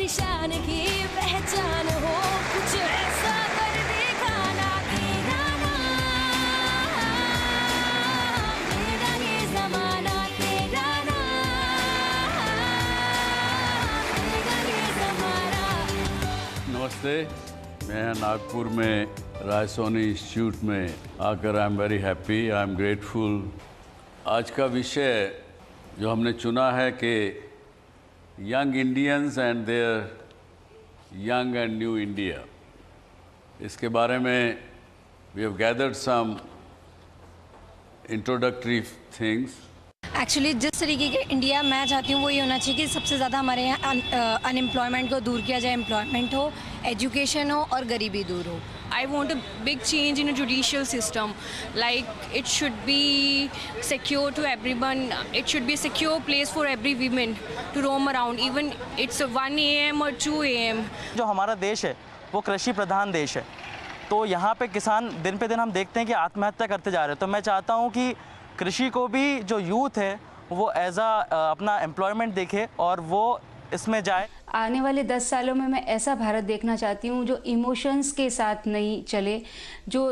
मेरी शान की पहचान हो, कुछ ऐसा कर दिखाना कि गाना मेरा ये ज़माना, तेरा मेरा ये ज़माना। नमस्ते, मैं नागपुर में रायसोनी इंस्टीट्यूट में आकर I am very happy, I am grateful. आज का विषय जो हमने चुना है कि young Indians and their young and new India, इसके बारे में we have gathered some introductory things. Actually जिस तरीके के इंडिया मैं चाहती हूँ वो ये होना चाहिए कि सबसे ज़्यादा हमारे यहाँ अनएम्प्लॉयमेंट को दूर किया जाए, एम्प्लॉयमेंट हो, एजुकेशन हो और गरीबी दूर हो। I want a big change in a judicial system. Like it should be secure to everyone. It should be a secure place for every woman to roam around. Even it's a 1 a.m. or 2 a.m. जो हमारा देश है वो कृषि प्रधान देश है, तो यहाँ पे किसान दिन पे दिन हम देखते हैं कि आत्महत्या करते जा रहे हैं। तो मैं चाहता हूँ कि कृषि को भी जो यूथ है वो एज अपना एम्प्लॉयमेंट देखे और वो इसमें जाए। आने वाले 10 सालों में मैं ऐसा भारत देखना चाहती हूँ जो इमोशंस के साथ नहीं चले, जो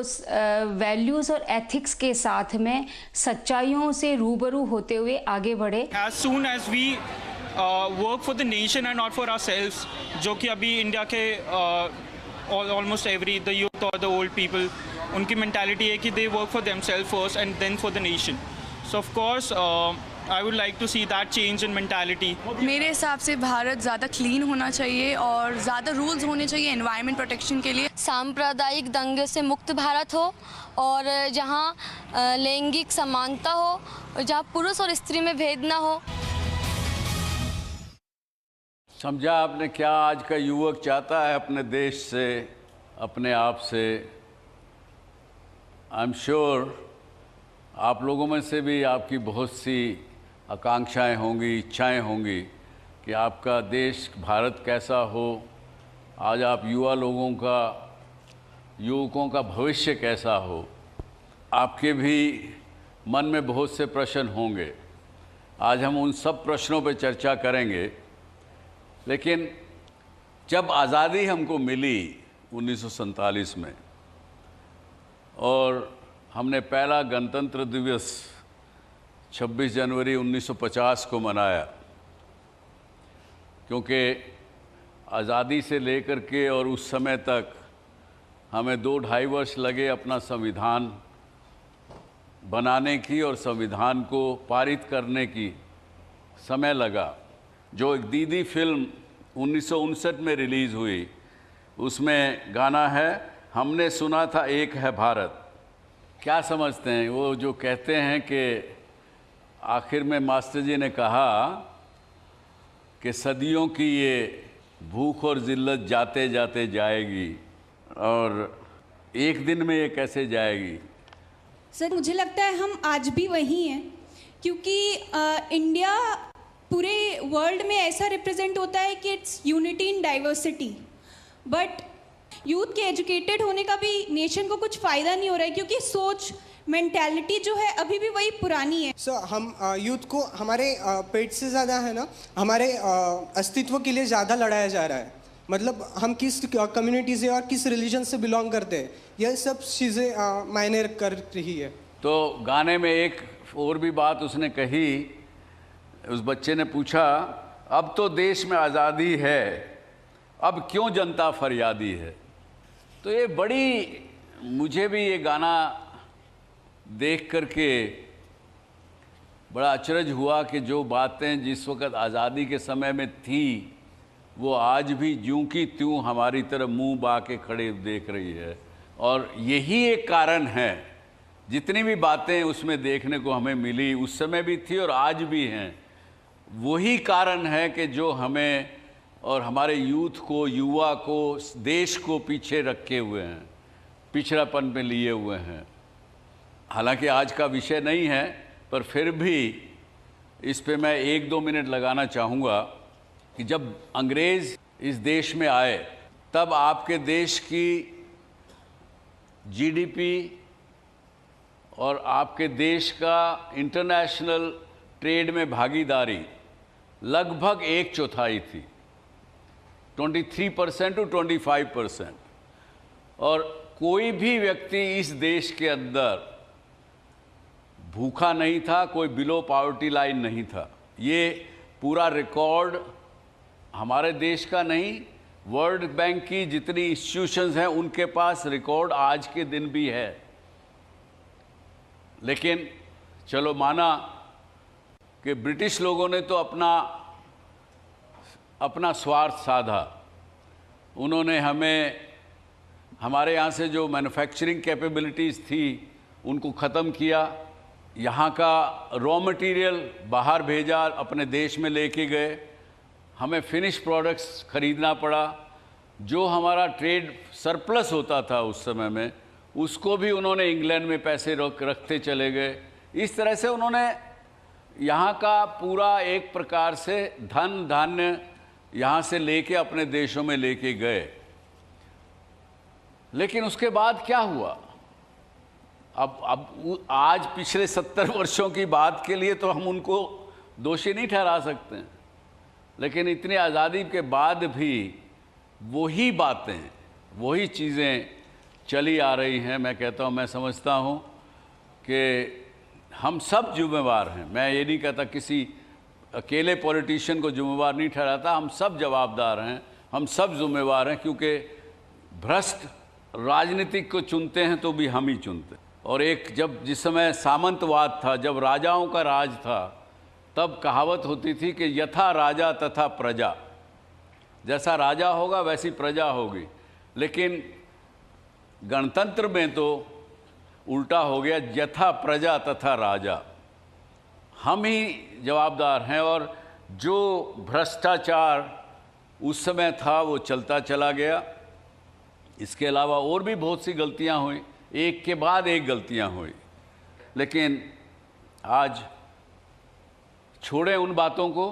वैल्यूज़ और एथिक्स के साथ में सच्चाइयों से रूबरू होते हुए आगे बढ़े। As soon as we work for the nation and not for ourselves, जो कि अभी इंडिया के almost every the youth or the old people उनकी mentality है कि they work for themselves first and then for the nation. So of course I would like to see that change in mentality. मेरे हिसाब से भारत ज़्यादा clean होना चाहिए और ज़्यादा रूल्स होने चाहिए एनवायरनमेंट प्रोटेक्शन के लिए। सांप्रदायिक दंगे से मुक्त भारत हो और जहाँ लैंगिक समानता हो और जहाँ पुरुष और स्त्री में भेद ना हो। समझा आपने क्या आज का युवक चाहता है अपने देश से, अपने आप से। आई एम श्योर आप लोगों में से भी आपकी बहुत सी आकांक्षाएं होंगी, इच्छाएं होंगी कि आपका देश भारत कैसा हो, आज आप युवकों का भविष्य कैसा हो। आपके भी मन में बहुत से प्रश्न होंगे। आज हम उन सब प्रश्नों पर चर्चा करेंगे। लेकिन जब आज़ादी हमको मिली 1947 में और हमने पहला गणतंत्र दिवस 26 जनवरी 1950 को मनाया, क्योंकि आज़ादी से लेकर के और उस समय तक हमें 2-2.5 वर्ष लगे अपना संविधान बनाने की और संविधान को पारित करने की समय लगा। जो एक दीदी फिल्म 1959 में रिलीज़ हुई, उसमें गाना है हमने सुना था एक है भारत। क्या समझते हैं वो जो कहते हैं कि आखिर में मास्टर जी ने कहा कि सदियों की ये भूख और ज़िल्लत जाते जाते जाएगी और एक दिन में ये कैसे जाएगी। सर मुझे लगता है हम आज भी वही हैं, क्योंकि इंडिया पूरे वर्ल्ड में ऐसा रिप्रेजेंट होता है कि it's unity in diversity, but youth के एजुकेटेड होने का भी नेशन को कुछ फ़ायदा नहीं हो रहा है, क्योंकि सोच मेंटालिटी जो है अभी भी वही पुरानी है। सर हम यूथ को हमारे पेट से ज़्यादा है ना, हमारे अस्तित्व के लिए ज़्यादा लड़ाया जा रहा है। मतलब हम किस कम्युनिटी से और किस रिलीजन से बिलोंग करते हैं, यह सब चीज़ें मायने कर रही है। तो गाने में एक और भी बात उसने कही, उस बच्चे ने पूछा अब तो देश में आज़ादी है, अब क्यों जनता फरियादी है। तो ये बड़ी, मुझे भी ये गाना देख करके बड़ा अचरज हुआ कि जो बातें जिस वक़्त आज़ादी के समय में थी वो आज भी ज्यों की त्यों हमारी तरफ मुंह बा के खड़े देख रही है। और यही एक कारण है, जितनी भी बातें उसमें देखने को हमें मिली उस समय भी थी और आज भी हैं, वही कारण है कि जो हमें और हमारे यूथ को, युवा को, देश को पीछे रखे हुए हैं, पिछड़ापन में लिए हुए हैं। हालांकि आज का विषय नहीं है, पर फिर भी इस पे मैं 1-2 मिनट लगाना चाहूँगा कि जब अंग्रेज़ इस देश में आए तब आपके देश की जीडीपी और आपके देश का इंटरनेशनल ट्रेड में भागीदारी लगभग 1/4 थी। 23% टू 25%। और कोई भी व्यक्ति इस देश के अंदर भूखा नहीं था, कोई बिलो पॉवर्टी लाइन नहीं था। ये पूरा रिकॉर्ड हमारे देश का नहीं, वर्ल्ड बैंक की जितनी इंस्टीट्यूशंस हैं उनके पास रिकॉर्ड आज के दिन भी है। लेकिन चलो माना कि ब्रिटिश लोगों ने तो अपना स्वार्थ साधा। उन्होंने हमारे यहाँ से जो मैन्युफैक्चरिंग कैपेबिलिटीज़ थी उनको ख़त्म किया, यहाँ का रॉ मटेरियल बाहर भेजा, अपने देश में लेके गए, हमें फिनिश प्रोडक्ट्स खरीदना पड़ा। जो हमारा ट्रेड सरप्लस होता था उस समय में, उसको भी उन्होंने इंग्लैंड में पैसे रखते चले गए। इस तरह से उन्होंने यहाँ का पूरा एक प्रकार से धन धान्य यहाँ से लेके अपने देशों में लेके गए। लेकिन उसके बाद क्या हुआ? अब आज पिछले 70 वर्षों की बात के लिए तो हम उनको दोषी नहीं ठहरा सकते हैं, लेकिन इतनी आज़ादी के बाद भी वही बातें, वही चीज़ें चली आ रही हैं। मैं कहता हूँ, मैं समझता हूँ कि हम सब जिम्मेवार हैं। मैं ये नहीं कहता किसी अकेले पॉलिटिशियन को जिम्मेवार नहीं ठहराता, हम सब जवाबदार हैं, हम सब जिम्मेवार हैं, क्योंकि भ्रष्ट राजनीतिक को चुनते हैं तो भी हम ही चुनते हैं। और जिस समय सामंतवाद था, जब राजाओं का राज था, तब कहावत होती थी कि यथा राजा तथा प्रजा, जैसा राजा होगा वैसी प्रजा होगी। लेकिन गणतंत्र में तो उल्टा हो गया, यथा प्रजा तथा राजा। हम ही जवाबदार हैं। और जो भ्रष्टाचार उस समय था वो चलता चला गया। इसके अलावा और भी बहुत सी गलतियां हुई, एक के बाद एक गलतियां हुई। लेकिन आज छोड़ें उन बातों को।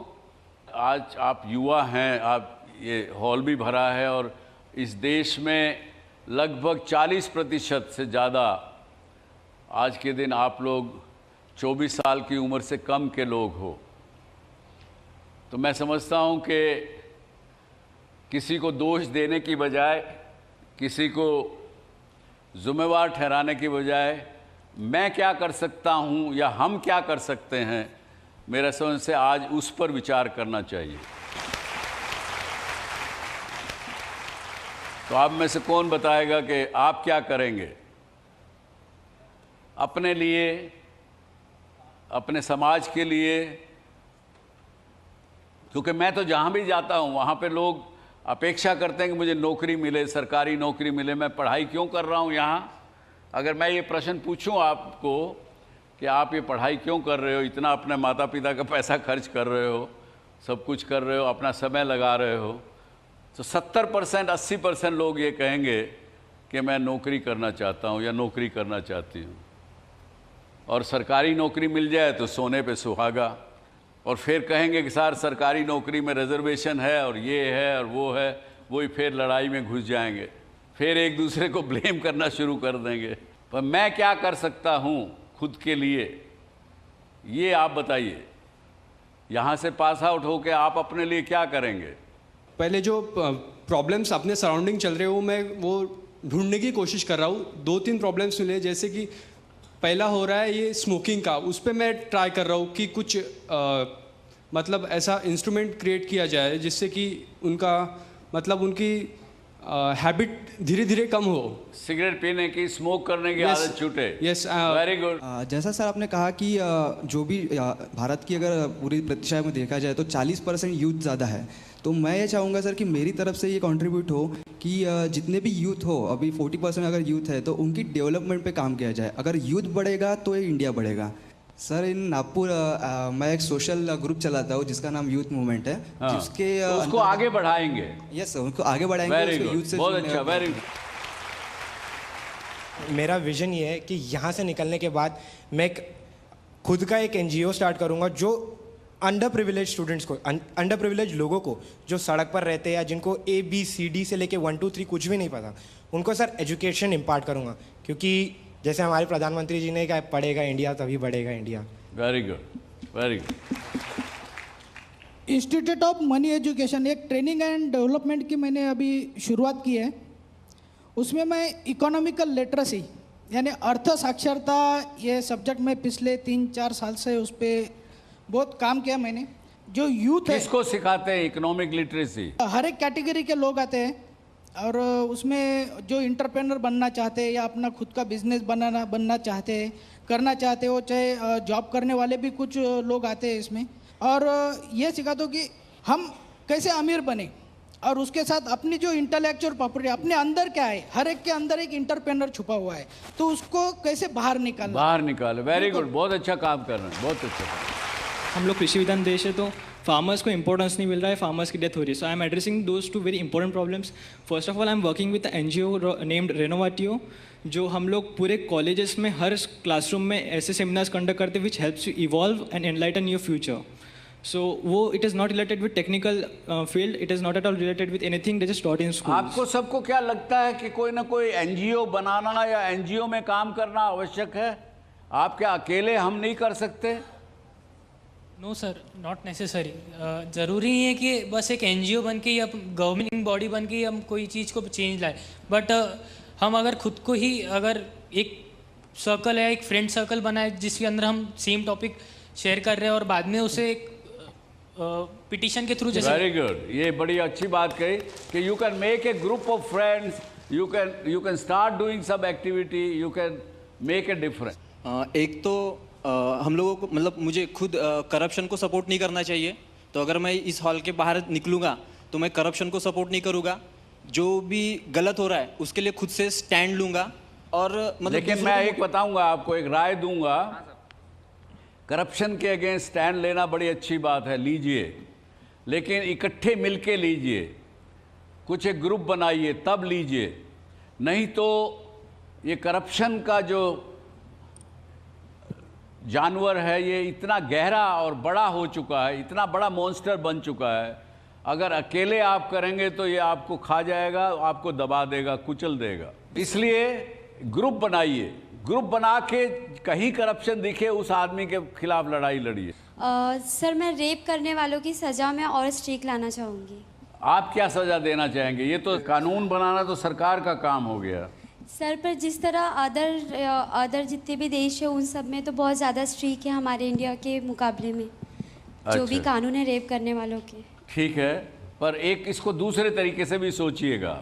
आज आप युवा हैं, आप ये हॉल भी भरा है और इस देश में लगभग 40% से ज़्यादा आज के दिन आप लोग 24 साल की उम्र से कम के लोग हो। तो मैं समझता हूँ कि किसी को दोष देने की बजाय, किसी को जिम्मेवार ठहराने की बजाय मैं क्या कर सकता हूँ या हम क्या कर सकते हैं, मेरा समझ से आज उस पर विचार करना चाहिए। तो आप में से कौन बताएगा कि आप क्या करेंगे अपने लिए, अपने समाज के लिए? क्योंकि मैं तो जहाँ भी जाता हूँ वहाँ पे लोग अपेक्षा करते हैं कि मुझे नौकरी मिले, सरकारी नौकरी मिले। मैं पढ़ाई क्यों कर रहा हूँ यहाँ? अगर मैं ये प्रश्न पूछूं आपको कि आप ये पढ़ाई क्यों कर रहे हो, इतना अपने माता पिता का पैसा खर्च कर रहे हो, सब कुछ कर रहे हो, अपना समय लगा रहे हो, तो 70% 80% लोग ये कहेंगे कि मैं नौकरी करना चाहता हूँ या नौकरी करना चाहती हूँ। और सरकारी नौकरी मिल जाए तो सोने पे सुहागा। और फिर कहेंगे कि सर सरकारी नौकरी में रिजर्वेशन है और ये है और वो है, वही फिर लड़ाई में घुस जाएंगे, फिर एक दूसरे को ब्लेम करना शुरू कर देंगे। पर मैं क्या कर सकता हूँ खुद के लिए, ये आप बताइए। यहाँ से पास आउट होकर आप अपने लिए क्या करेंगे? पहले जो प्रॉब्लम्स अपने सराउंडिंग चल रहे हो, मैं वो ढूंढने की कोशिश कर रहा हूँ। 2-3 प्रॉब्लम्स मिले, जैसे कि पहला हो रहा है ये स्मोकिंग का, उस पर मैं ट्राई कर रहा हूँ कि कुछ मतलब ऐसा इंस्ट्रूमेंट क्रिएट किया जाए जिससे कि उनका मतलब उनकी हैबिट धीरे धीरे कम हो, सिगरेट पीने की, स्मोक करने की आदत छूटे। Yes, very good. जैसा सर आपने कहा कि जो भी भारत की अगर पूरी प्रतिशत में देखा जाए तो 40% यूथ ज़्यादा है। तो मैं ये चाहूँगा सर कि मेरी तरफ से ये कंट्रीब्यूट हो कि जितने भी यूथ हो, अभी 40% अगर यूथ है तो उनकी डेवलपमेंट पे काम किया जाए। अगर यूथ बढ़ेगा तो ये इंडिया बढ़ेगा। सर इन नागपुर मैं एक सोशल ग्रुप चलाता हूँ जिसका नाम यूथ मूवमेंट है। हाँ, जिसके तो उसको आगे बढ़ाएंगे। यस सर, उनको आगे बढ़ाएंगे। वेरी उसको गुड, यूथ से बहुत जुड़ने अच्छा, का- वेरी गुड। मेरा विजन ये है कि यहाँ से निकलने के बाद मैं खुद का एक NGO स्टार्ट करूँगा जो अंडर प्रिविलेज स्टूडेंट्स को, अंडर प्रिविलेज लोगों को जो सड़क पर रहते हैं या जिनको ABCD से लेके 1 2 3 कुछ भी नहीं पता, उनको सर एजुकेशन इम्पार्ट करूँगा। क्योंकि जैसे हमारे प्रधानमंत्री जी ने कहा, पढ़ेगा इंडिया तभी बढ़ेगा India. Very good, very good. Institute of money education एक ट्रेनिंग एंड डेवलपमेंट की मैंने अभी शुरुआत की है। उसमें मैं इकोनॉमिकल लिटरेसी यानी अर्थ साक्षरता ये सब्जेक्ट में पिछले 3-4 साल से उस पर बहुत काम किया मैंने। जो यूथ है किसको सिखाते हैं इकोनॉमिक लिटरेसी? हर एक कैटेगरी के लोग आते हैं और उसमें जो इंटरप्रेनर बनना चाहते हैं या अपना खुद का बिजनेस बनना चाहते हैं, करना चाहते हो, चाहे जॉब करने वाले भी कुछ लोग आते हैं इसमें। और ये सिखाते हो कि हम कैसे अमीर बने और उसके साथ अपनी जो इंटेलेक्चुअल प्रॉपर्टी अपने अंदर क्या है, हर एक के अंदर एक इंटरप्रेनर छुपा हुआ है, तो उसको कैसे बाहर निकालो। वेरी गुड, बहुत अच्छा काम कर रहे हैं, बहुत अच्छा काम। हम लोग कृषि विधान देश है तो फार्मर्स को इंपॉर्टेंस नहीं मिल रहा है, फार्मर्स की डेथ हो रही है। So I am addressing those two very important problems. First of all I am working with NGO named Renovatio, जो हम लोग पूरे कॉलेजेस में हर क्लासरूम में ऐसे सेमिनार्स कंडक्ट करते हैं which helps you evolve and enlighten your future. So वो it is not related with technical field, it is not at all related with anything that is taught in school. आपको सबको क्या लगता है कि कोई ना कोई NGO बनाना या NGO में काम करना आवश्यक है? आप क्या अकेले हम नहीं कर सकते? No sir, not necessary. ज़रूरी नहीं है कि बस एक NGO बन के या गवर्निंग बॉडी बन के हम कोई चीज़ को चेंज लाए, बट हम अगर खुद को ही अगर एक सर्कल है, एक फ्रेंड सर्कल बनाए जिसके अंदर हम सेम टॉपिक शेयर कर रहे हैं और बाद में उसे एक पिटीशन के थ्रू जैसे। वेरी गुड, ये बड़ी अच्छी बात कही कि you can make a group of friends, you can start doing some activity, you can make a difference. एक तो हम लोगों को मतलब मुझे खुद करप्शन को सपोर्ट नहीं करना चाहिए, तो अगर मैं इस हॉल के बाहर निकलूँगा तो मैं करप्शन को सपोर्ट नहीं करूँगा, जो भी गलत हो रहा है उसके लिए खुद से स्टैंड लूँगा। और मतलब लेकिन मैं एक बताऊँगा आपको, एक राय दूँगा, करप्शन के अगेंस्ट स्टैंड लेना बड़ी अच्छी बात है, लीजिए, लेकिन इकट्ठे मिलके लीजिए, कुछ एक ग्रुप बनाइए तब लीजिए, नहीं तो ये करप्शन का जो जानवर है ये इतना गहरा और बड़ा हो चुका है, इतना बड़ा मॉन्स्टर बन चुका है, अगर अकेले आप करेंगे तो ये आपको खा जाएगा, आपको दबा देगा, कुचल देगा। इसलिए ग्रुप बनाइए, ग्रुप बना के कहीं करप्शन दिखे उस आदमी के खिलाफ लड़ाई लड़िए। सर, मैं रेप करने वालों की सज़ा में और स्ट्रिक्ट लाना चाहूँगी। आप क्या सज़ा देना चाहेंगे? ये तो कानून बनाना तो सरकार का काम हो गया। सर, पर जिस तरह अदर जितने भी देश है उन सब में तो बहुत ज़्यादा स्ट्रिक्ट है हमारे इंडिया के मुकाबले में। जो भी कानून है रेप करने वालों के। ठीक है, पर एक इसको दूसरे तरीके से भी सोचिएगा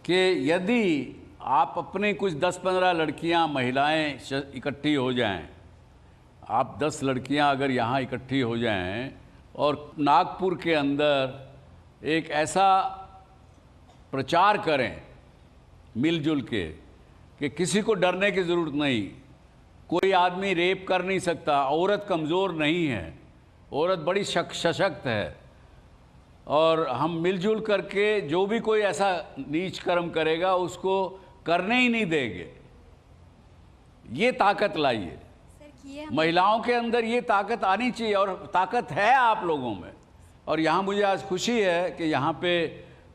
कि यदि आप अपने कुछ 10-15 लड़कियां, महिलाएं इकट्ठी हो जाएं, आप 10 लड़कियां अगर यहाँ इकट्ठी हो जाएं और नागपुर के अंदर एक ऐसा प्रचार करें मिलजुल के कि किसी को डरने की ज़रूरत नहीं, कोई आदमी रेप कर नहीं सकता, औरत कमज़ोर नहीं है, औरत बड़ी सशक्त है, और हम मिलजुल करके जो भी कोई ऐसा नीच कर्म करेगा उसको करने ही नहीं देंगे। ये ताकत लाइए, महिलाओं के अंदर ये ताकत आनी चाहिए, और ताकत है आप लोगों में। और यहाँ मुझे आज खुशी है कि यहाँ पे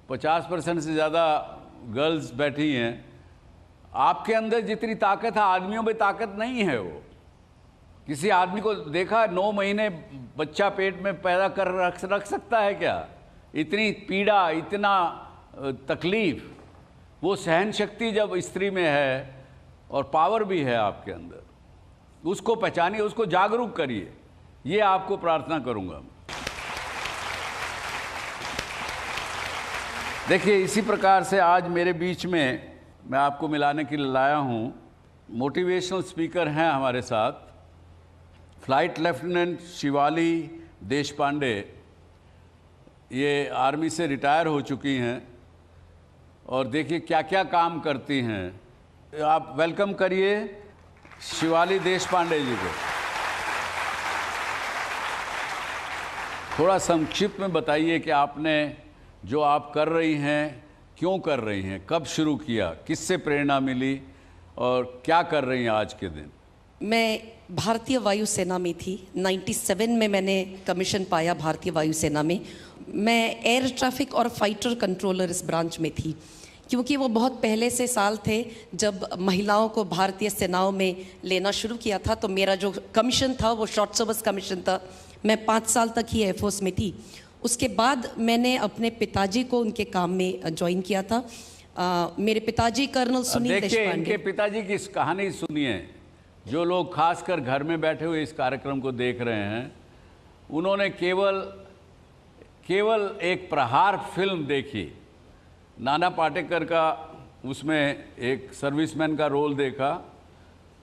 50% से ज़्यादा गर्ल्स बैठी हैं। आपके अंदर जितनी ताकत है आदमियों में ताकत नहीं है। वो किसी आदमी को देखा 9 महीने बच्चा पेट में पैदा कर रख सकता है क्या? इतनी पीड़ा, इतना तकलीफ, वो सहन शक्ति जब स्त्री में है और पावर भी है आपके अंदर, उसको पहचानिए, उसको जागरूक करिए। ये आपको प्रार्थना करूँगा। देखिए, इसी प्रकार से आज मेरे बीच में मैं आपको मिलाने के लिए लाया हूँ, मोटिवेशनल स्पीकर हैं हमारे साथ, फ्लाइट लेफ्टिनेंट शिवाली देशपांडे। ये आर्मी से रिटायर हो चुकी हैं और देखिए क्या क्या काम करती हैं। आप वेलकम करिए शिवाली देशपांडे जी को। थोड़ा संक्षिप्त में बताइए कि आपने जो आप कर रही हैं, क्यों कर रही हैं, कब शुरू किया, किससे प्रेरणा मिली और क्या कर रही हैं आज के दिन? मैं भारतीय वायुसेना में थी। 97 में मैंने कमीशन पाया भारतीय वायुसेना में। मैं एयर ट्रैफिक और फाइटर कंट्रोलर इस ब्रांच में थी। क्योंकि वो बहुत पहले से साल थे जब महिलाओं को भारतीय सेनाओं में लेना शुरू किया था। तो मेरा जो कमीशन था वो शॉर्ट सर्विस कमीशन था। मैं 5 साल तक ही एयरफोर्स में थी। उसके बाद मैंने अपने पिताजी को उनके काम में ज्वाइन किया था। मेरे पिताजी कर्नल सुनील देखिए, इनके पिताजी की कहानी सुनिए। जो लोग खासकर घर में बैठे हुए इस कार्यक्रम को देख रहे हैं, उन्होंने केवल एक प्रहार फिल्म देखी, नाना पाटेकर का उसमें एक सर्विसमैन का रोल देखा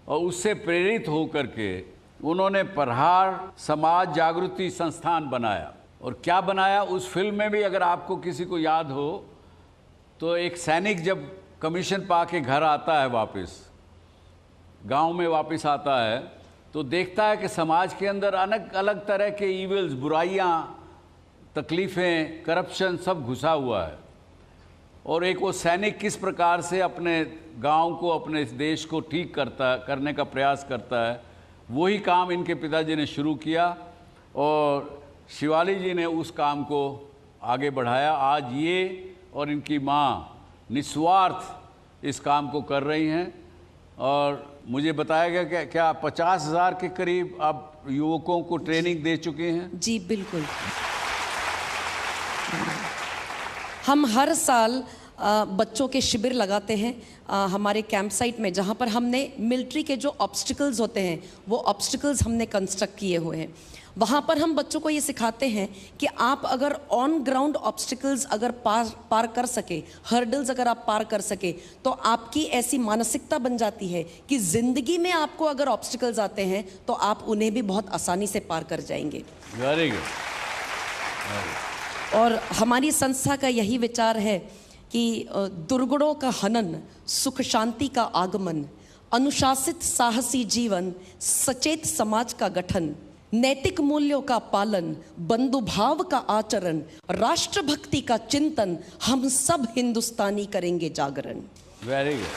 और उससे प्रेरित होकर के उन्होंने प्रहार समाज जागृति संस्थान बनाया। और क्या बनाया उस फिल्म में भी, अगर आपको किसी को याद हो तो, एक सैनिक जब कमीशन पा के घर आता है, वापस गांव में वापस आता है, तो देखता है कि समाज के अंदर अलग अलग तरह के ईविल्स, बुराइयां, तकलीफ़ें, करप्शन सब घुसा हुआ है। और एक वो सैनिक किस प्रकार से अपने गांव को, अपने देश को ठीक करने का प्रयास करता है, वही काम इनके पिताजी ने शुरू किया और शिवाली जी ने उस काम को आगे बढ़ाया। आज ये और इनकी माँ निस्वार्थ इस काम को कर रही हैं। और मुझे बताया गया कि क्या 50,000 के करीब आप युवकों को ट्रेनिंग दे चुके हैं? जी बिल्कुल। हम हर साल बच्चों के शिविर लगाते हैं हमारे कैंप साइट में, जहाँ पर हमने मिलिट्री के जो ऑब्स्टिकल्स होते हैं वो ऑब्स्टिकल्स हमने कंस्ट्रक्ट किए हुए हैं। वहाँ पर हम बच्चों को ये सिखाते हैं कि आप अगर ऑन ग्राउंड ऑब्स्टिकल्स अगर पार कर सके, हर्डल्स अगर आप पार कर सके, तो आपकी ऐसी मानसिकता बन जाती है कि ज़िंदगी में आपको अगर ऑब्स्टिकल्स आते हैं तो आप उन्हें भी बहुत आसानी से पार कर जाएंगे। Very good. और हमारी संस्था का यही विचार है कि दुर्गुणों का हनन, सुख शांति का आगमन, अनुशासित साहसी जीवन, सचेत समाज का गठन, नैतिक मूल्यों का पालन, बंधुभाव का आचरण, राष्ट्रभक्ति का चिंतन, हम सब हिंदुस्तानी करेंगे जागरण। Very good.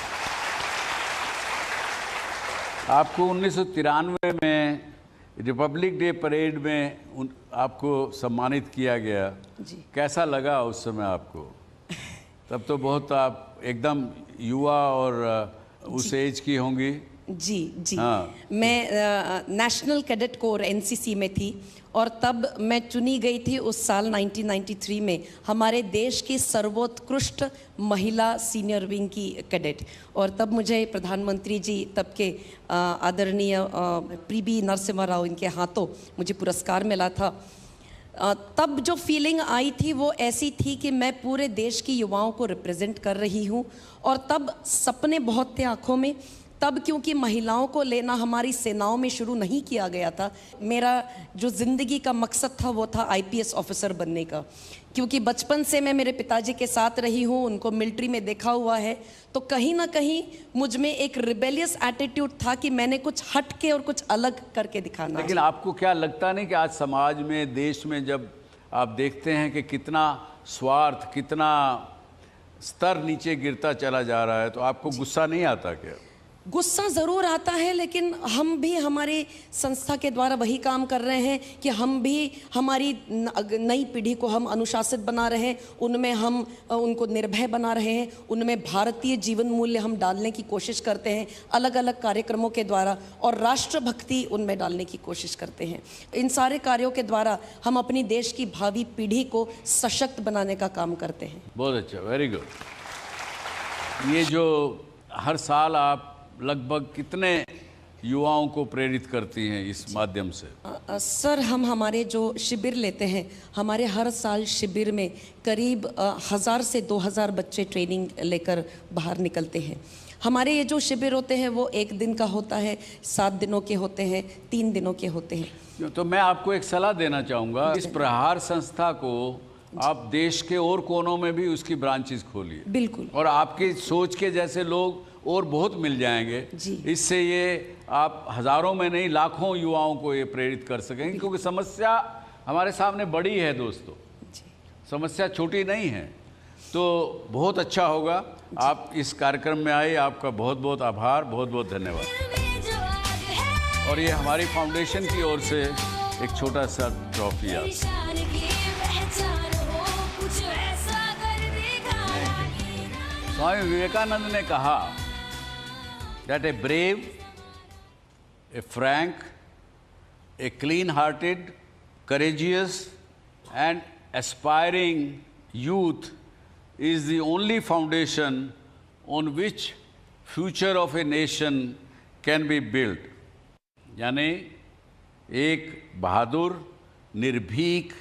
आपको 1993 में रिपब्लिक डे परेड में आपको सम्मानित किया गया जी। कैसा लगा उस समय आपको? तब तो बहुत आप एकदम युवा और उस एज की होंगी। जी जी। हाँ। मैं नेशनल कैडेट कोर एनसीसी में थी और तब मैं चुनी गई थी उस साल 1993 में हमारे देश की सर्वोत्कृष्ट महिला सीनियर विंग की कैडेट। और तब मुझे प्रधानमंत्री जी तब के आदरणीय पीवी नरसिम्हा राव, इनके हाथों मुझे पुरस्कार मिला था। तब जो फीलिंग आई थी वो ऐसी थी कि मैं पूरे देश की युवाओं को रिप्रेजेंट कर रही हूँ। और तब सपने बहुत थे आँखों में। तब क्योंकि महिलाओं को लेना हमारी सेनाओं में शुरू नहीं किया गया था, मेरा जो ज़िंदगी का मकसद था वो था आईपीएस ऑफिसर बनने का। क्योंकि बचपन से मैं मेरे पिताजी के साथ रही हूँ, उनको मिलिट्री में देखा हुआ है, तो कहीं ना कहीं मुझ में एक रिबेलियस एटीट्यूड था कि मैंने कुछ हट के और कुछ अलग करके दिखाना। लेकिन आपको क्या लगता नहीं कि आज समाज में, देश में जब आप देखते हैं कि कितना स्वार्थ, कितना स्तर नीचे गिरता चला जा रहा है, तो आपको गुस्सा नहीं आता क्या? गुस्सा ज़रूर आता है, लेकिन हम भी हमारी संस्था के द्वारा वही काम कर रहे हैं कि हम भी हमारी नई पीढ़ी को हम अनुशासित बना रहे हैं, उनमें हम उनको निर्भय बना रहे हैं, उनमें भारतीय जीवन मूल्य हम डालने की कोशिश करते हैं अलग अलग कार्यक्रमों के द्वारा, और राष्ट्रभक्ति उनमें डालने की कोशिश करते हैं। इन सारे कार्यों के द्वारा हम अपनी देश की भावी पीढ़ी को सशक्त बनाने का काम करते हैं। बहुत अच्छा, वेरी गुड। ये जो हर साल आप लगभग कितने युवाओं को प्रेरित करती हैं इस माध्यम से? सर, हम हमारे जो शिविर लेते हैं, हमारे हर साल शिविर में करीब 1000 से 2000 बच्चे ट्रेनिंग लेकर बाहर निकलते हैं। हमारे ये जो शिविर होते हैं वो 1 दिन का होता है, 7 दिनों के होते हैं, 3 दिनों के होते हैं। तो मैं आपको एक सलाह देना चाहूँगा, इस प्रहार संस्था को आप देश के और कोनों में भी उसकी ब्रांचेस खोलिए। बिल्कुल। और आपकी सोच के जैसे लोग और बहुत मिल जाएंगे। इससे ये आप हज़ारों में नहीं, लाखों युवाओं को ये प्रेरित कर सकेंगे, क्योंकि समस्या हमारे सामने बड़ी है दोस्तों, समस्या छोटी नहीं है। तो बहुत अच्छा होगा आप इस कार्यक्रम में आए। आपका बहुत बहुत आभार, बहुत बहुत धन्यवाद। और ये हमारी फाउंडेशन की ओर से एक छोटा सा ट्रॉफी आप स्वामी विवेकानंद ने कहा that a brave, a frank, a clean-hearted, courageous and aspiring youth is the only foundation on which future of a nation can be built. यानी एक बहादुर, निर्भीक,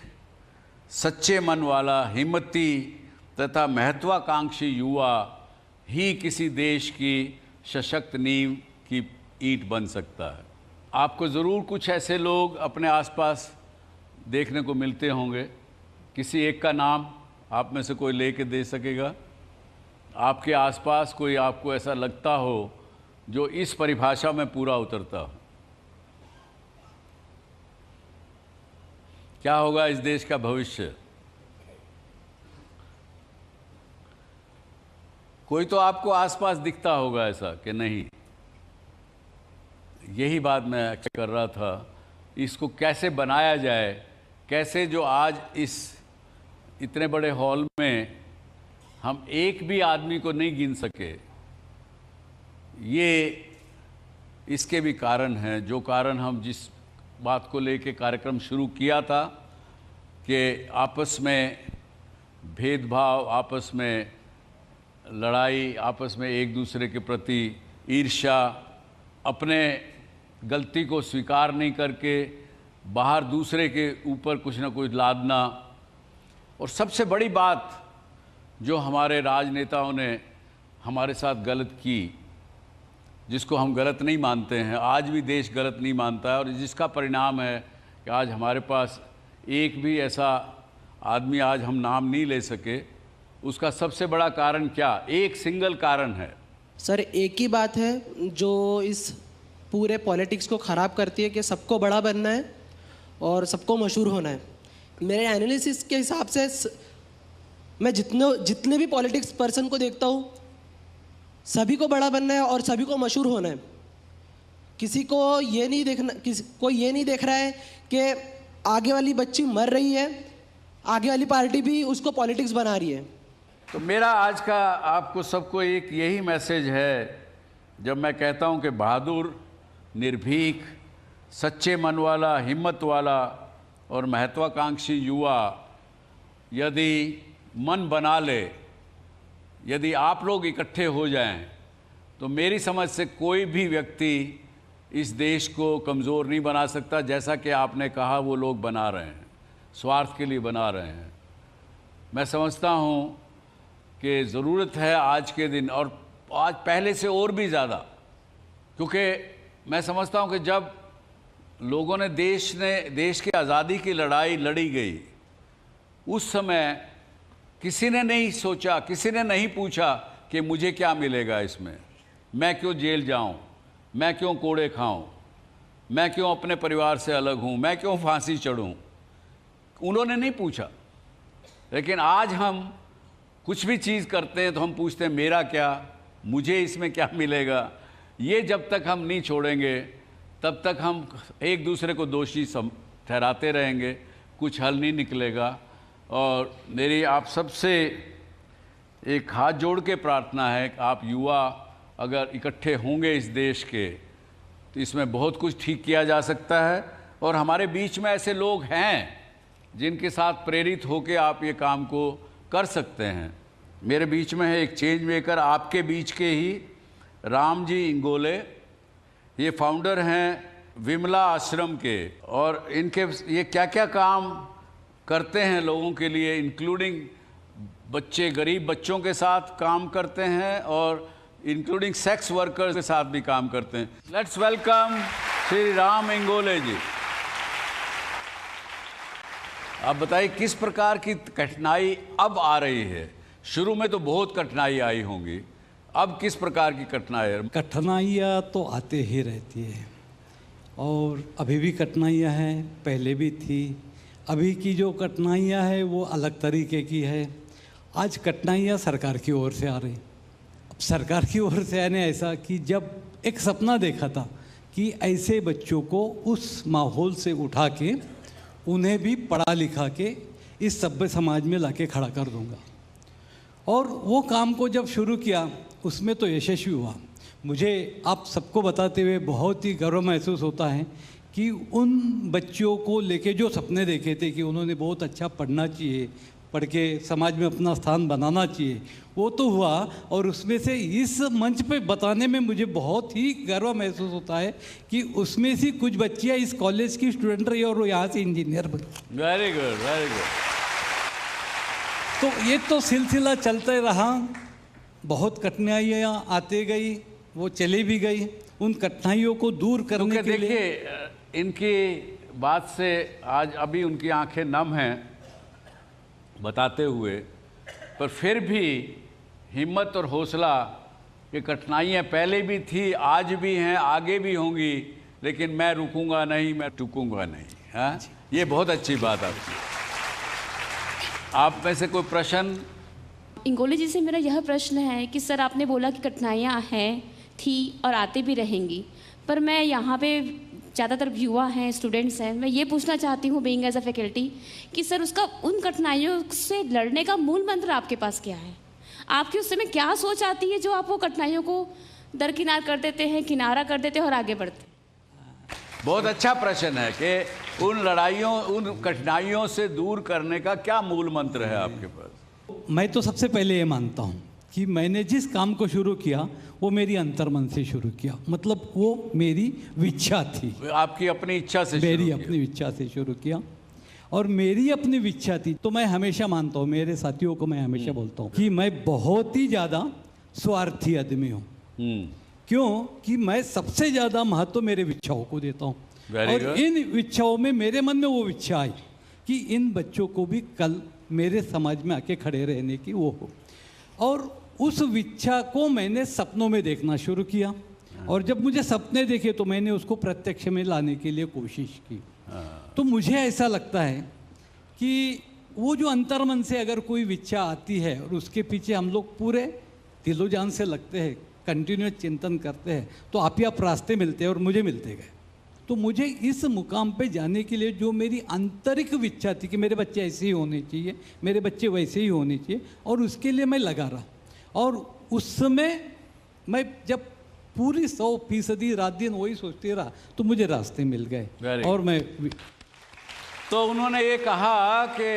सच्चे मन वाला, हिम्मती तथा महत्वाकांक्षी युवा ही किसी देश की सशक्त नींव की ईंट बन सकता है। आपको ज़रूर कुछ ऐसे लोग अपने आसपास देखने को मिलते होंगे। किसी एक का नाम आप में से कोई लेके दे सकेगा? आपके आसपास कोई आपको ऐसा लगता हो जो इस परिभाषा में पूरा उतरता हो? क्या होगा इस देश का भविष्य? कोई तो आपको आसपास दिखता होगा ऐसा कि नहीं? यही बात मैं कर रहा था, इसको कैसे बनाया जाए, कैसे जो आज इस इतने बड़े हॉल में हम एक भी आदमी को नहीं गिन सके, ये इसके भी कारण हैं। जो कारण हम जिस बात को लेके कार्यक्रम शुरू किया था कि आपस में भेदभाव, आपस में लड़ाई, आपस में एक दूसरे के प्रति ईर्ष्या, अपने गलती को स्वीकार नहीं करके बाहर दूसरे के ऊपर कुछ ना कुछ लादना, और सबसे बड़ी बात जो हमारे राजनेताओं ने हमारे साथ गलत की, जिसको हम गलत नहीं मानते हैं, आज भी देश गलत नहीं मानता है, और जिसका परिणाम है कि आज हमारे पास एक भी ऐसा आदमी आज हम नाम नहीं ले सके, उसका सबसे बड़ा कारण क्या? एक सिंगल कारण है सर, एक ही बात है जो इस पूरे पॉलिटिक्स को ख़राब करती है कि सबको बड़ा बनना है और सबको मशहूर होना है। मेरे एनालिसिस के हिसाब से मैं जितने भी पॉलिटिक्स पर्सन को देखता हूँ, सभी को बड़ा बनना है और सभी को मशहूर होना है। किसी को ये नहीं देखना, कोई ये नहीं देख रहा है कि आगे वाली बच्ची मर रही है, आगे वाली पार्टी भी उसको पॉलिटिक्स बना रही है। तो मेरा आज का आपको सबको एक यही मैसेज है, जब मैं कहता हूं कि बहादुर, निर्भीक, सच्चे मन वाला, हिम्मत वाला और महत्वाकांक्षी युवा यदि मन बना ले, यदि आप लोग इकट्ठे हो जाएं, तो मेरी समझ से कोई भी व्यक्ति इस देश को कमज़ोर नहीं बना सकता। जैसा कि आपने कहा, वो लोग बना रहे हैं, स्वार्थ के लिए बना रहे हैं। मैं समझता हूँ कि ज़रूरत है आज के दिन, और आज पहले से और भी ज़्यादा, क्योंकि मैं समझता हूँ कि जब लोगों ने देश की आज़ादी की लड़ाई लड़ी गई, उस समय किसी ने नहीं सोचा, किसी ने नहीं पूछा कि मुझे क्या मिलेगा इसमें, मैं क्यों जेल जाऊँ, मैं क्यों कोड़े खाऊँ, मैं क्यों अपने परिवार से अलग हूँ, मैं क्यों फांसी चढ़ूँ। उन्होंने नहीं पूछा। लेकिन आज हम कुछ भी चीज़ करते हैं तो हम पूछते हैं मेरा क्या, मुझे इसमें क्या मिलेगा। ये जब तक हम नहीं छोड़ेंगे तब तक हम एक दूसरे को दोषी ठहराते रहेंगे, कुछ हल नहीं निकलेगा। और मेरी आप सबसे एक हाथ जोड़ के प्रार्थना है कि आप युवा अगर इकट्ठे होंगे इस देश के, तो इसमें बहुत कुछ ठीक किया जा सकता है। और हमारे बीच में ऐसे लोग हैं जिनके साथ प्रेरित होकर आप ये काम को कर सकते हैं। मेरे बीच में है एक चेंज मेकर, आपके बीच के ही राम जी इंगोले, ये फाउंडर हैं विमला आश्रम के, और इनके ये क्या क्या काम करते हैं लोगों के लिए, इंक्लूडिंग बच्चे, गरीब बच्चों के साथ काम करते हैं और इंक्लूडिंग सेक्स वर्कर्स के साथ भी काम करते हैं। लेट्स वेलकम श्री राम इंगोले जी। आप बताइए किस प्रकार की कठिनाई अब आ रही है? शुरू में तो बहुत कठिनाई आई होंगी, अब किस प्रकार की कठिनाइयाँ तो आते ही रहती है, और अभी भी कठिनाइयाँ हैं, पहले भी थी। अभी की जो कठिनाइयाँ हैं वो अलग तरीके की है। आज कठिनाइयाँ सरकार की ओर से आ रही। अब सरकार की ओर से आने ऐसा कि जब एक सपना देखा था कि ऐसे बच्चों को उस माहौल से उठा के उन्हें भी पढ़ा लिखा के इस सभ्य समाज में लाके खड़ा कर दूंगा, और वो काम को जब शुरू किया उसमें तो यशस्वी हुआ। मुझे आप सबको बताते हुए बहुत ही गर्व महसूस होता है कि उन बच्चों को लेके जो सपने देखे थे कि उन्होंने बहुत अच्छा पढ़ना चाहिए, पढ़ के समाज में अपना स्थान बनाना चाहिए, वो तो हुआ। और उसमें से इस मंच पे बताने में मुझे बहुत ही गर्व महसूस होता है कि उसमें से कुछ बच्चियाँ इस कॉलेज की स्टूडेंट रही और वो यहाँ से इंजीनियर बनी। Very good, very good. तो ये तो सिलसिला चलते रहा, बहुत कठिनाइयाँ आते गई, वो चली भी गई। उन कठिनाइयों को दूर करने के लिए देखिए, इनकी बात से आज अभी उनकी आंखें नम हैं बताते हुए, पर फिर भी हिम्मत और हौसला, ये कठिनाइयाँ पहले भी थी, आज भी हैं, आगे भी होंगी, लेकिन मैं रुकूंगा नहीं, मैं टूकूंगा नहीं। हाँ, ये बहुत अच्छी बात आपकी। आप में से कोई प्रश्न? इंगोले जी से मेरा यह प्रश्न है कि सर आपने बोला कि कठिनाइयाँ हैं, थी और आते भी रहेंगी, पर मैं यहाँ पे ज़्यादातर युवा हैं, स्टूडेंट्स हैं, मैं ये पूछना चाहती हूँ बीइंग एज अ फैकल्टी कि सर उसका उन कठिनाइयों से लड़ने का मूल मंत्र आपके पास क्या है? आपकी उस समय क्या सोच आती है जो आप वो कठिनाइयों को दरकिनार कर देते हैं, किनारा कर देते हैं और आगे बढ़ते हैं? बहुत अच्छा प्रश्न है कि उन लड़ाइयों, उन कठिनाइयों से दूर करने का क्या मूल मंत्र है आपके पास? मैं तो सबसे पहले ये मानता हूँ कि मैंने जिस काम को शुरू किया वो मेरी अंतर्मन से शुरू किया, मतलब वो मेरी इच्छा थी। आपकी अपनी इच्छा से? मेरी अपनी इच्छा से शुरू किया और मेरी अपनी इच्छा थी। तो मैं हमेशा मानता हूँ, मेरे साथियों को मैं हमेशा बोलता हूँ कि मैं बहुत ही ज़्यादा स्वार्थी आदमी हूँ। क्यों कि मैं सबसे ज़्यादा महत्व मेरे इच्छाओं को देता हूँ, और इन इच्छाओं में मेरे मन में वो इच्छा आई कि इन बच्चों को भी कल मेरे समाज में आके खड़े रहने की वो हो। और उस इच्छा को मैंने सपनों में देखना शुरू किया, और जब मुझे सपने देखे तो मैंने उसको प्रत्यक्ष में लाने के लिए कोशिश की। तो मुझे ऐसा लगता है कि वो जो अंतर्मन से अगर कोई इच्छा आती है और उसके पीछे हम लोग पूरे दिलो जान से लगते हैं, कंटिन्यूस चिंतन करते हैं, तो आप ही आप रास्ते मिलते हैं और मुझे मिलते गए। तो मुझे इस मुकाम पे जाने के लिए जो मेरी आंतरिक इच्छा थी कि मेरे बच्चे ऐसे ही होने चाहिए, मेरे बच्चे वैसे ही होने चाहिए, और उसके लिए मैं लगा रहा। और उस समय मैं जब पूरी 100% रात दिन वही सोचते रहा तो मुझे रास्ते मिल गए। और मैं तो उन्होंने ये कहा कि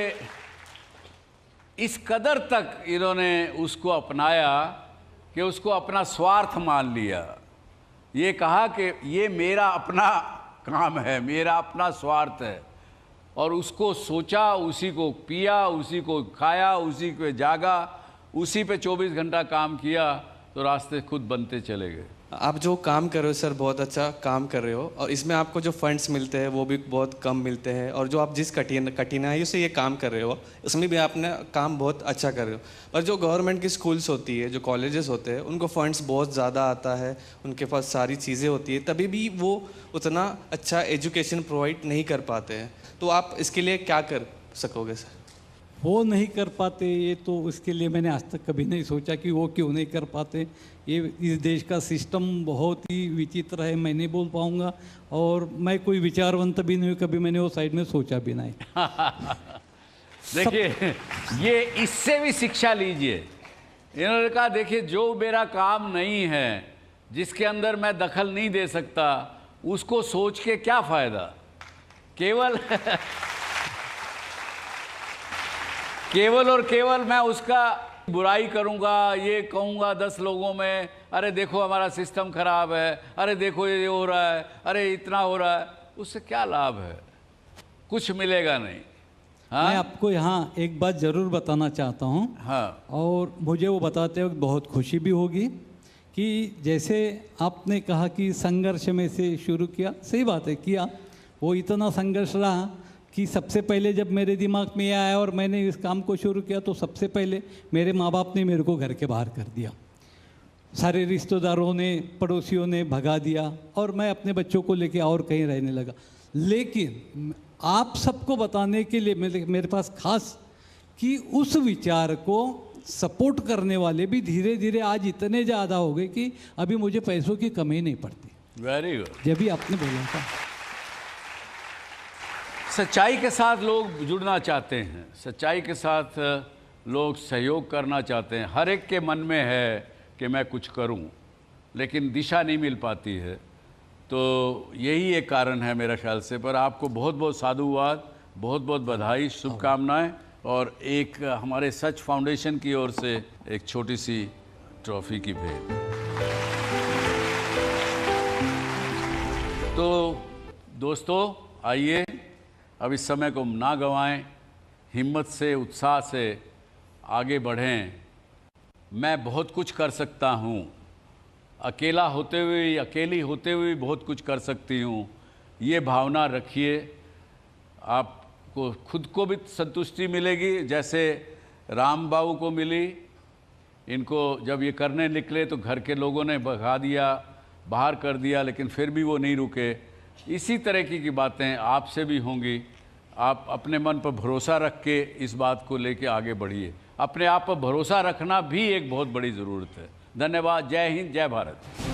इस कदर तक इन्होंने उसको अपनाया कि उसको अपना स्वार्थ मान लिया। ये कहा कि ये मेरा अपना काम है, मेरा अपना स्वार्थ है, और उसको सोचा, उसी को पिया, उसी को खाया, उसी पे जागा, उसी पे 24 घंटा काम किया, तो रास्ते खुद बनते चले गए। आप जो काम कर रहे हो सर, बहुत अच्छा काम कर रहे हो, और इसमें आपको जो फंड्स मिलते हैं वो भी बहुत कम मिलते हैं, और जो आप जिस कठिनाइयों से ये काम कर रहे हो उसमें भी आपने काम बहुत अच्छा कर रहे हो। पर जो गवर्नमेंट की स्कूल्स होती है, जो कॉलेजेस होते हैं, उनको फंड्स बहुत ज़्यादा आता है, उनके पास सारी चीज़ें होती है, तभी भी वो उतना अच्छा एजुकेशन प्रोवाइड नहीं कर पाते हैं। तो आप इसके लिए क्या कर सकोगे सर? वो नहीं कर पाते, ये तो उसके लिए मैंने आज तक कभी नहीं सोचा कि वो क्यों नहीं कर पाते। ये इस देश का सिस्टम बहुत ही विचित्र है, मैं नहीं बोल पाऊँगा, और मैं कोई विचारवंत भी नहीं हूँ, कभी मैंने वो साइड में सोचा भी नहीं। देखिए, ये इससे भी शिक्षा लीजिए। इन्होंने कहा देखिए, जो मेरा काम नहीं है, जिसके अंदर मैं दखल नहीं दे सकता, उसको सोच के क्या फ़ायदा। केवल और केवल मैं उसका बुराई करूंगा, ये कहूंगा 10 लोगों में, अरे देखो हमारा सिस्टम खराब है, अरे देखो ये हो रहा है, अरे इतना हो रहा है, उससे क्या लाभ है? कुछ मिलेगा नहीं। हाँ? मैं आपको यहाँ एक बात ज़रूर बताना चाहता हूँ। हाँ। और मुझे वो बताते वक्त बहुत खुशी भी होगी कि जैसे आपने कहा कि संघर्ष में से शुरू किया, सही बात है, किया। वो इतना संघर्ष रहा कि सबसे पहले जब मेरे दिमाग में आया और मैंने इस काम को शुरू किया, तो सबसे पहले मेरे माँ बाप ने मेरे को घर के बाहर कर दिया, सारे रिश्तेदारों ने, पड़ोसियों ने भगा दिया, और मैं अपने बच्चों को लेके और कहीं रहने लगा। लेकिन आप सबको बताने के लिए मेरे पास खास कि उस विचार को सपोर्ट करने वाले भी धीरे धीरे आज इतने ज़्यादा हो गए कि अभी मुझे पैसों की कमी नहीं पड़ती। Very good. जब भी आपने बोला था, सच्चाई के साथ लोग जुड़ना चाहते हैं, सच्चाई के साथ लोग सहयोग करना चाहते हैं, हर एक के मन में है कि मैं कुछ करूं, लेकिन दिशा नहीं मिल पाती है। तो यही एक कारण है मेरा ख्याल से। पर आपको बहुत बहुत साधुवाद, बहुत बहुत बधाई, शुभकामनाएं, और एक हमारे सच फाउंडेशन की ओर से एक छोटी सी ट्रॉफी की भेंट। तो दोस्तों आइए अब इस समय को ना गंवाएं, हिम्मत से, उत्साह से आगे बढ़ें। मैं बहुत कुछ कर सकता हूँ, अकेला होते हुए, अकेली होते हुए बहुत कुछ कर सकती हूँ, ये भावना रखिए। आपको खुद को भी संतुष्टि मिलेगी, जैसे राम बाबू को मिली। इनको जब ये करने निकले तो घर के लोगों ने भगा दिया, बाहर कर दिया, लेकिन फिर भी वो नहीं रुके। इसी तरह की बातें आपसे भी होंगी। आप अपने मन पर भरोसा रख के इस बात को लेके आगे बढ़िए। अपने आप पर भरोसा रखना भी एक बहुत बड़ी ज़रूरत है। धन्यवाद। जय हिंद, जय भारत।